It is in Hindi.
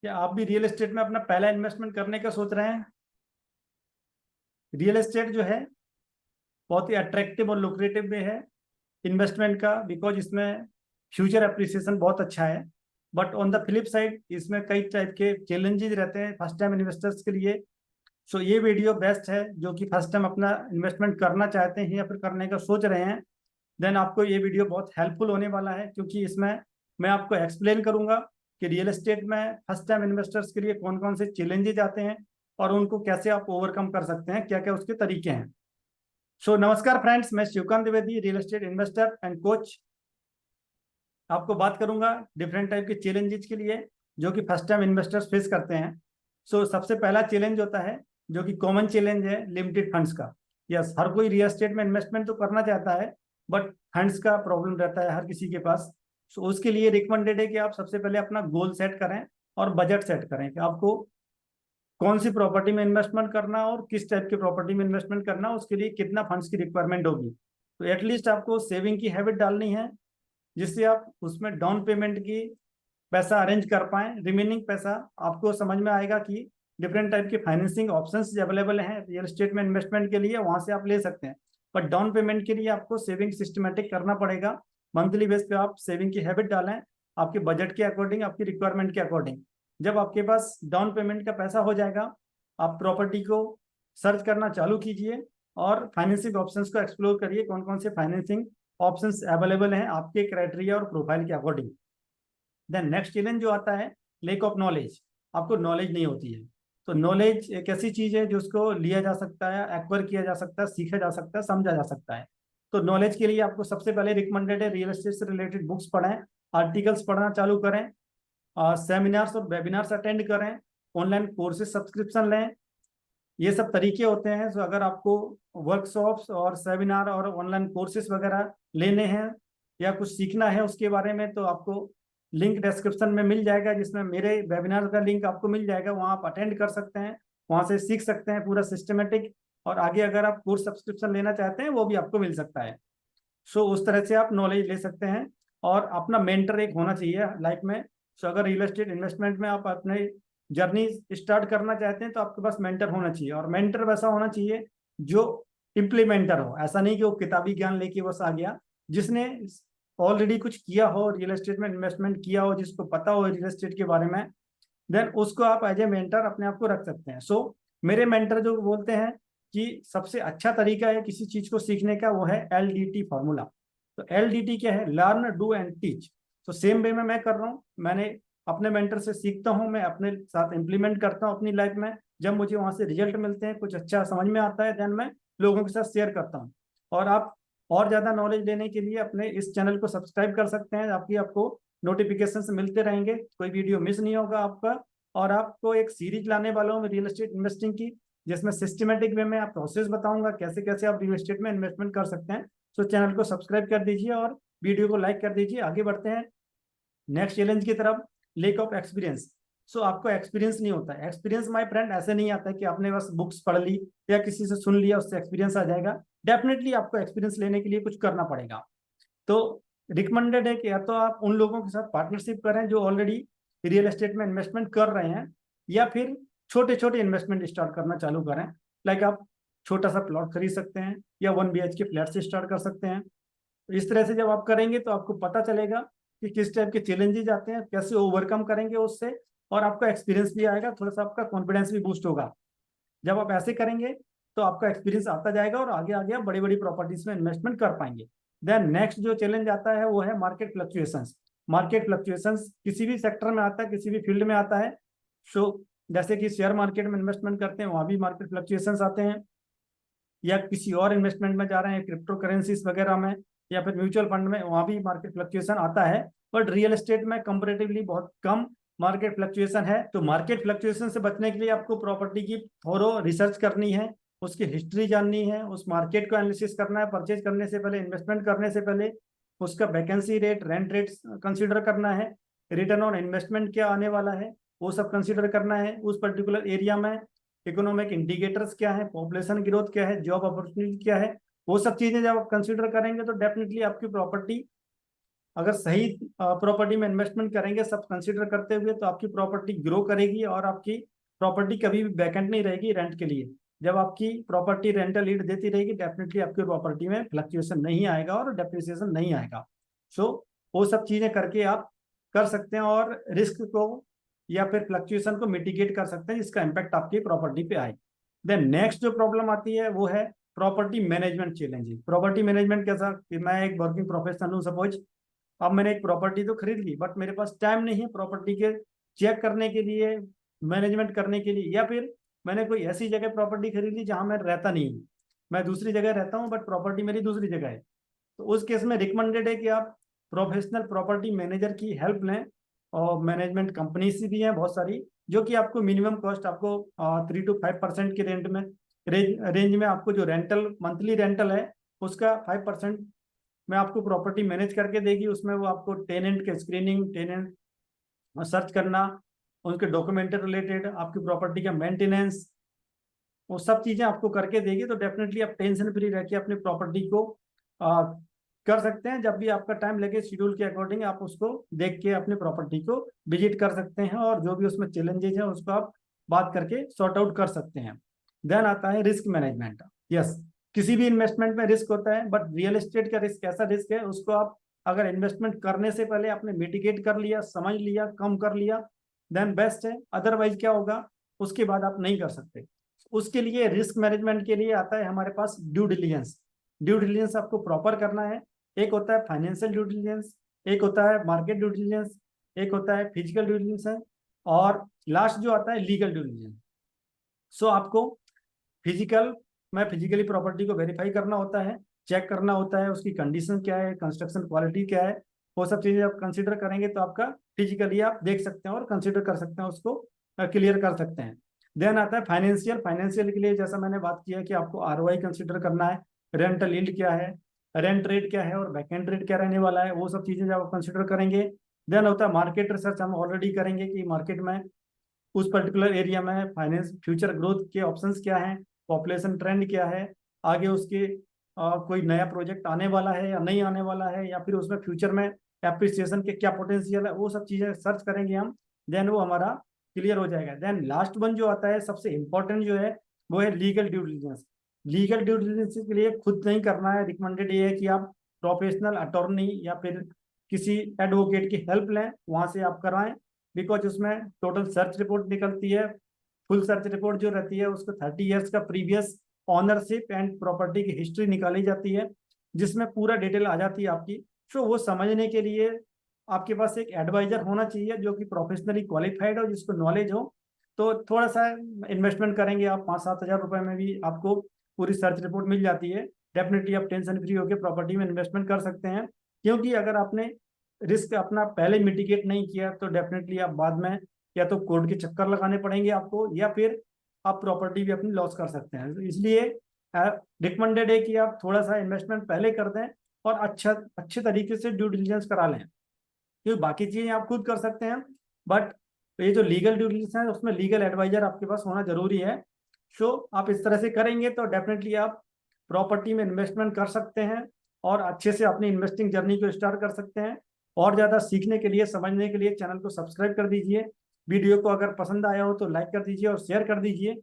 क्या आप भी रियल एस्टेट में अपना पहला इन्वेस्टमेंट करने का सोच रहे हैं? रियल एस्टेट जो है बहुत ही अट्रैक्टिव और लुक्रेटिव भी है इन्वेस्टमेंट का, बिकॉज इसमें फ्यूचर अप्रिसिएशन बहुत अच्छा है। But on the flip side इसमें कई टाइप के चैलेंजेस रहते हैं फर्स्ट टाइम इन्वेस्टर्स के लिए। सो ये वीडियो बेस्ट है जो कि फर्स्ट टाइम अपना इन्वेस्टमेंट करना चाहते हैं या फिर करने का सोच रहे हैं। देन आपको ये वीडियो बहुत हेल्पफुल होने वाला है, क्योंकि इसमें मैं आपको एक्सप्लेन करूंगा कि रियल एस्टेट में फर्स्ट टाइम इन्वेस्टर्स के लिए कौन कौन से चैलेंजेस आते हैं और उनको कैसे आप ओवरकम कर सकते हैं, क्या क्या उसके तरीके हैं। सो नमस्कार फ्रेंड्स, मैं Shivkant Dwivedi, real estate investor and coach. आपको बात करूंगा डिफरेंट टाइप के चैलेंजेस के लिए जो कि फर्स्ट टाइम इन्वेस्टर्स फेस करते हैं। सो सबसे पहला चैलेंज होता है जो कि कॉमन चैलेंज है, लिमिटेड फंड्स का। यस, हर कोई रियल एस्टेट में इन्वेस्टमेंट तो करना चाहता है, बट फंड्स का प्रॉब्लम रहता है हर किसी के पास। सो उसके लिए रिकमेंडेड है कि आप सबसे पहले अपना गोल सेट करें और बजट सेट करें कि आपको कौन सी प्रॉपर्टी में इन्वेस्टमेंट करना और किस टाइप की प्रॉपर्टी में इन्वेस्टमेंट करना, उसके लिए कितना फंड्स की रिक्वायरमेंट होगी। तो एटलीस्ट आपको सेविंग की हैबिट डालनी है, जिससे आप उसमें डाउन पेमेंट की पैसा अरेंज कर पाए। रिमेनिंग पैसा आपको समझ में आएगा कि डिफरेंट टाइप के फाइनेंसिंग ऑप्शंस अवेलेबल हैं रियल एस्टेट में इन्वेस्टमेंट के लिए, वहां से आप ले सकते हैं। बट डाउन पेमेंट के लिए आपको सेविंग सिस्टमेटिक करना पड़ेगा। मंथली बेस पे आप सेविंग की हैबिट डालें, आपके बजट के अकॉर्डिंग, आपकी रिक्वायरमेंट के अकॉर्डिंग। जब आपके पास डाउन पेमेंट का पैसा हो जाएगा, आप प्रॉपर्टी को सर्च करना चालू कीजिए और फाइनेंसिंग ऑप्शंस को एक्सप्लोर करिए, कौन कौन से फाइनेंसिंग ऑप्शंस अवेलेबल हैं आपके क्राइटेरिया और प्रोफाइल के अकॉर्डिंग। देन नेक्स्ट चैलेंज जो आता है, लेक ऑफ नॉलेज। आपको नॉलेज नहीं होती है। तो नॉलेज एक ऐसी चीज है जिसको लिया जा सकता है, एक्वायर किया जा सकता है, सीखा जा सकता है, समझा जा सकता है। तो नॉलेज के लिए आपको सबसे पहले रिकमेंडेड है रियल एस्टेट से रिलेटेड बुक्स पढ़ें, आर्टिकल्स पढ़ना चालू करें, सेमिनार्स और वेबिनार्स अटेंड करें, ऑनलाइन कोर्सेज सब्सक्रिप्शन लें। ये सब तरीके होते हैं। तो अगर आपको वर्कशॉप्स और सेमिनार और ऑनलाइन कोर्सेज वगैरह लेने हैं या कुछ सीखना है उसके बारे में, तो आपको लिंक डिस्क्रिप्शन में मिल जाएगा, जिसमें मेरे वेबिनार का लिंक आपको मिल जाएगा। वहाँ आप अटेंड कर सकते हैं, वहाँ से सीख सकते हैं पूरा सिस्टमेटिक। और आगे अगर आप कोर्स सब्सक्रिप्शन लेना चाहते हैं वो भी आपको मिल सकता है। सो उस तरह से आप नॉलेज ले सकते हैं। और अपना मेंटर एक होना चाहिए लाइफ में। सो अगर रियल एस्टेट इन्वेस्टमेंट में आप अपने जर्नी स्टार्ट करना चाहते हैं तो आपके पास मेंटर होना चाहिए, और मेंटर वैसा होना चाहिए जो इम्प्लीमेंटर हो। ऐसा नहीं कि वो किताबी ज्ञान लेके बस आ गया, जिसने ऑलरेडी कुछ किया हो, रियल एस्टेट में इन्वेस्टमेंट किया हो, जिसको पता हो रियल एस्टेट के बारे में। देन उसको आप एज ए मेंटर अपने आप को रख सकते हैं। सो मेरे मेंटर जो बोलते हैं कि सबसे अच्छा तरीका है किसी चीज को सीखने का, वो है LDT फॉर्मूला। तो LDT क्या है? Learn, do and teach. तो सेम वे में मैं कर रहा हूँ, मैंने अपने मेंटर से सीखता हूँ, मैं अपने साथ इम्प्लीमेंट करता हूँ अपनी लाइफ में। जब मुझे वहां से रिजल्ट मिलते हैं, कुछ अच्छा समझ में आता है, देन मैं लोगों के साथ शेयर करता हूँ। और आप और ज्यादा नॉलेज लेने के लिए अपने इस चैनल को सब्सक्राइब कर सकते हैं, आपको नोटिफिकेशन मिलते रहेंगे, कोई वीडियो मिस नहीं होगा आपका। और आपको एक सीरीज लाने वाला हूँ रियल एस्टेट इन्वेस्टिंग की, जिसमें सिस्टमेटिक वे में आप प्रोसेस बताऊंगा कैसे कैसे आप रियल एस्टेट में इन्वेस्टमेंट कर सकते हैं। सो चैनल को सब्सक्राइब कर दीजिए और वीडियो को लाइक कर दीजिए। आगे बढ़ते हैं नेक्स्ट चैलेंज की तरफ, लेक ऑफ एक्सपीरियंस। सो आपको एक्सपीरियंस नहीं होता है। एक्सपीरियंस माय फ्रेंड ऐसे नहीं आता है कि आपने बस बुक्स पढ़ ली या किसी से सुन लिया उससे एक्सपीरियंस आ जाएगा। डेफिनेटली आपको एक्सपीरियंस लेने के लिए कुछ करना पड़ेगा। तो रिकमेंडेड है कि या तो आप उन लोगों के साथ पार्टनरशिप करें जो ऑलरेडी रियल एस्टेट में इन्वेस्टमेंट कर रहे हैं, या फिर छोटे छोटे इन्वेस्टमेंट स्टार्ट करना चालू करें। लाइक आप छोटा सा प्लॉट खरीद सकते हैं या 1 BHK फ्लैट से स्टार्ट कर सकते हैं। तो इस तरह से जब आप करेंगे तो आपको पता चलेगा कि किस टाइप के चैलेंजेस आते हैं, कैसे ओवरकम करेंगे उससे, और आपका एक्सपीरियंस भी आएगा, थोड़ा सा आपका कॉन्फिडेंस भी बूस्ट होगा। जब आप ऐसे करेंगे तो आपका एक्सपीरियंस आता जाएगा और आगे आगे आप बड़ी बड़ी प्रॉपर्टीज में इन्वेस्टमेंट कर पाएंगे। देन नेक्स्ट जो चैलेंज आता है वो है मार्केट फ्लक्चुएशंस। मार्केट फ्लक्चुएशंस किसी भी सेक्टर में आता है, किसी भी फील्ड में आता है। सो जैसे कि शेयर मार्केट में इन्वेस्टमेंट करते हैं, वहां भी मार्केट फ्लक्चुएशंस आते हैं, या किसी और इन्वेस्टमेंट में जा रहे हैं क्रिप्टो करेंसीज वगैरह में, या फिर म्यूचुअल फंड में, वहां भी मार्केट फ्लक्चुएशन आता है। बट रियल एस्टेट में कंपेरेटिवली बहुत कम मार्केट फ्लक्चुएशन है। तो मार्केट फ्लक्चुएशन से बचने के लिए आपको प्रॉपर्टी की थोरो रिसर्च करनी है, उसकी हिस्ट्री जाननी है, उस मार्केट को एनालिसिस करना है, परचेज करने से पहले, इन्वेस्टमेंट करने से पहले उसका vacancy rate, rent rate consider करना है, रिटर्न ऑन इन्वेस्टमेंट क्या आने वाला है वो सब कंसिडर करना है, उस पर्टिकुलर एरिया में इकोनॉमिक इंडिकेटर्स क्या है, पॉपुलेशन ग्रोथ क्या है, जॉब अपॉर्चुनिटी क्या है। वो सब चीजें जब आप कंसिडर करेंगे तो डेफिनेटली आपकी प्रॉपर्टी अगर सही प्रॉपर्टी में इन्वेस्टमेंट करेंगे सब कंसिडर करते हुए, तो आपकी प्रॉपर्टी ग्रो करेगी और आपकी प्रॉपर्टी कभी भी वैकेंट नहीं रहेगी रेंट के लिए। जब आपकी प्रॉपर्टी रेंटल ईल्ड देती रहेगी, डेफिनेटली आपकी प्रॉपर्टी में फ्लक्चुएशन नहीं आएगा और डेप्रिसिएशन नहीं आएगा। सो वो सब चीजें करके आप कर सकते हैं और रिस्क को या फिर फ्लक्चुएशन को मिटिगेट कर सकते हैं जिसका इम्पैक्ट आपकी प्रॉपर्टी पे आए। देन नेक्स्ट जो प्रॉब्लम आती है वो है property management challenges. Property management कैसा कि मैं एक वर्किंग प्रोफेशनल हूँ सपोज, अब मैंने एक प्रॉपर्टी तो खरीद ली बट मेरे पास टाइम नहीं है प्रॉपर्टी के चेक करने के लिए, मैनेजमेंट करने के लिए, या फिर मैंने कोई ऐसी जगह प्रॉपर्टी खरीद ली जहां मैं रहता नहीं हूँ, मैं दूसरी जगह रहता हूँ बट प्रॉपर्टी मेरी दूसरी जगह है। तो उस केस में रिकमेंडेड है कि आप प्रोफेशनल प्रॉपर्टी मैनेजर की हेल्प लें। और मैनेजमेंट कंपनीज भी हैं बहुत सारी जो कि आपको मिनिमम कॉस्ट आपको 3 to 5% के रेंज में आपको जो रेंटल मंथली रेंटल है उसका 5% में आपको प्रॉपर्टी मैनेज करके देगी। उसमें वो आपको टेनेंट के स्क्रीनिंग, टेनेंट सर्च करना, उनके डॉक्यूमेंट रिलेटेड, आपकी प्रॉपर्टी का मेंटेनेंस, वो सब चीजें आपको करके देगी। तो डेफिनेटली आप टेंशन फ्री रह के अपनी प्रॉपर्टी को कर सकते हैं। जब भी आपका टाइम लगे शेड्यूल के अकॉर्डिंग आप उसको देख के अपनी प्रॉपर्टी को विजिट कर सकते हैं और जो भी उसमें चैलेंजेस हैं उसको आप बात करके सॉर्ट आउट कर सकते हैं। देन आता है रिस्क मैनेजमेंट। यस, किसी भी इन्वेस्टमेंट में रिस्क होता है बट रियल एस्टेट का रिस्क ऐसा रिस्क है उसको आप अगर इन्वेस्टमेंट करने से पहले आपने मिटिगेट कर लिया, समझ लिया, कम कर लिया, देन बेस्ट है। अदरवाइज क्या होगा, उसके बाद आप नहीं कर सकते। उसके लिए रिस्क मैनेजमेंट के लिए आता है हमारे पास ड्यू डिलिजेंस। ड्यू डिलिजेंस आपको प्रॉपर करना है। एक होता है फाइनेंशियल ड्यू डिलिजेंस, एक होता है मार्केट ड्यू डिलिजेंस, एक होता है फिजिकल ड्यू डिलिजेंस और लास्ट जो आता है लीगल ड्यू डिलिजेंस। सो आपको फिजिकल में फिजिकली प्रॉपर्टी को वेरीफाई करना होता है, चेक करना होता है उसकी कंडीशन क्या है, कंस्ट्रक्शन क्वालिटी क्या है, वो सब चीजें आप कंसीडर करेंगे तो आपका फिजिकली आप देख सकते हैं और कंसीडर कर सकते हैं, उसको क्लियर कर सकते हैं। देन आता है फाइनेंशियल। फाइनेंशियल के लिए जैसा मैंने बात किया कि आपको आरओआई कंसीडर करना है, रेंटल यील्ड क्या है, रेंट रेट क्या है और वैकेंट रेट क्या रहने वाला है, वो सब चीजें जब आप कंसीडर करेंगे। देन होता है मार्केट रिसर्च, हम ऑलरेडी करेंगे कि मार्केट में उस पर्टिकुलर एरिया में फाइनेंस फ्यूचर ग्रोथ के ऑप्शंस क्या हैं, पॉपुलेशन ट्रेंड क्या है, आगे उसके कोई नया प्रोजेक्ट आने वाला है या नहीं आने वाला है, या फिर उसमें फ्यूचर में एप्रिसिएशन के क्या पोटेंशियल है, वो सब चीजें सर्च करेंगे हम। देन वो हमारा क्लियर हो जाएगा। देन लास्ट वन जो आता है सबसे इंपॉर्टेंट जो है वो है legal due diligence. Legal due diligence के लिए खुद नहीं करना है, रिकमेंडेड ये है कि आप प्रोफेशनल अटॉर्नी या फिर किसी एडवोकेट की हेल्प लें, वहां से आप कराएं। बिकॉज उसमें टोटल सर्च रिपोर्ट निकलती है, फुल सर्च रिपोर्ट जो रहती है उसको 30 ईयर्स का प्रीवियस ऑनरशिप एंड प्रॉपर्टी की हिस्ट्री निकाली जाती है जिसमें पूरा डिटेल आ जाती है आपकी। तो वो समझने के लिए आपके पास एक एडवाइजर होना चाहिए जो कि प्रोफेशनली क्वालिफाइड हो, जिसको नॉलेज हो। तो थोड़ा सा इन्वेस्टमेंट करेंगे आप 5-7 हज़ार रुपए में भी आपको पूरी सर्च रिपोर्ट मिल जाती है। डेफिनेटली आप टेंशन फ्री होकर प्रॉपर्टी में इन्वेस्टमेंट कर सकते हैं, क्योंकि अगर आपने रिस्क अपना पहले मिटिगेट नहीं किया तो डेफिनेटली आप बाद में या तो कोर्ट के चक्कर लगाने पड़ेंगे आपको, या फिर आप प्रॉपर्टी भी अपनी लॉस कर सकते हैं। तो इसलिए रिकमेंडेड है कि आप थोड़ा सा इन्वेस्टमेंट पहले कर दें और अच्छे तरीके से ड्यू डिलिजेंस करा लें, क्योंकि बाकी चीजें आप खुद कर सकते हैं बट ये जो लीगल ड्यू डिलिजेंस है उसमें लीगल एडवाइजर आपके पास होना जरूरी है। सो आप इस तरह से करेंगे तो डेफिनेटली आप प्रॉपर्टी में इन्वेस्टमेंट कर सकते हैं और अच्छे से अपनी इन्वेस्टिंग जर्नी को स्टार्ट कर सकते हैं। और ज़्यादा सीखने के लिए, समझने के लिए चैनल को सब्सक्राइब कर दीजिए। वीडियो को अगर पसंद आया हो तो लाइक कर दीजिए और शेयर कर दीजिए।